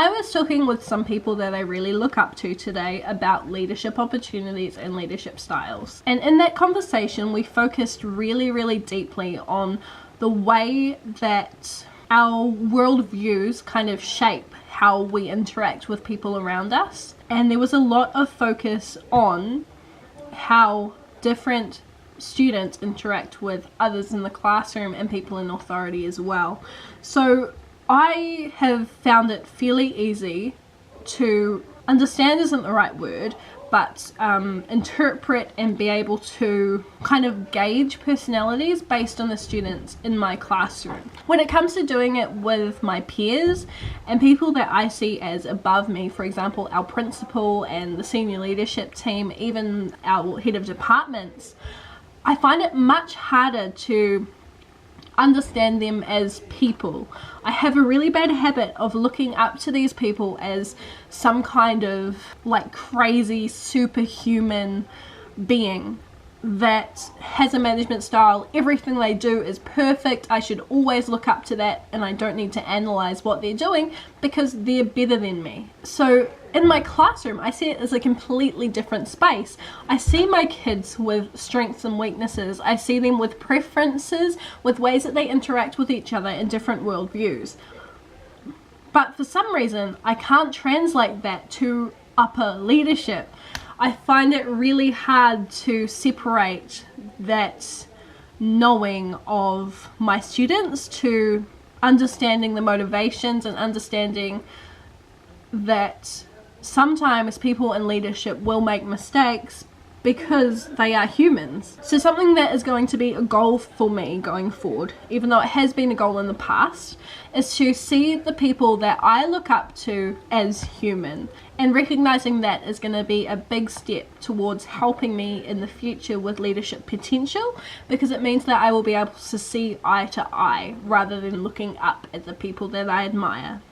I was talking with some people that I really look up to today about leadership opportunities and leadership styles. And in that conversation, we focused really deeply on the way that our worldviews kind of shape how we interact with people around us. And there was a lot of focus on how different students interact with others in the classroom and people in authority as well. So I have found it fairly easy to understand isn't the right word, but interpret and be able to kind of gauge personalities based on the students in my classroom. When it comes to doing it with my peers and people that I see as above me, for example, our principal and the senior leadership team, even our head of departments, I find it much harder to understand them as people. I have a really bad habit of looking up to these people as some kind of like crazy superhuman being that has a management style. Everything they do is perfect. I should always look up to that, and I don't need to analyze what they're doing because they're better than me. So in my classroom, I see it as a completely different space. I see my kids with strengths and weaknesses. I see them with preferences, with ways that they interact with each other in different worldviews. But for some reason, I can't translate that to upper leadership. I find it really hard to separate that knowing of my students to understanding the motivations and understanding that sometimes people in leadership will make mistakes because they are humans. So something that is going to be a goal for me going forward, even though it has been a goal in the past, is to see the people that I look up to as human. And recognizing that is going to be a big step towards helping me in the future with leadership potential, because it means that I will be able to see eye to eye rather than looking up at the people that I admire.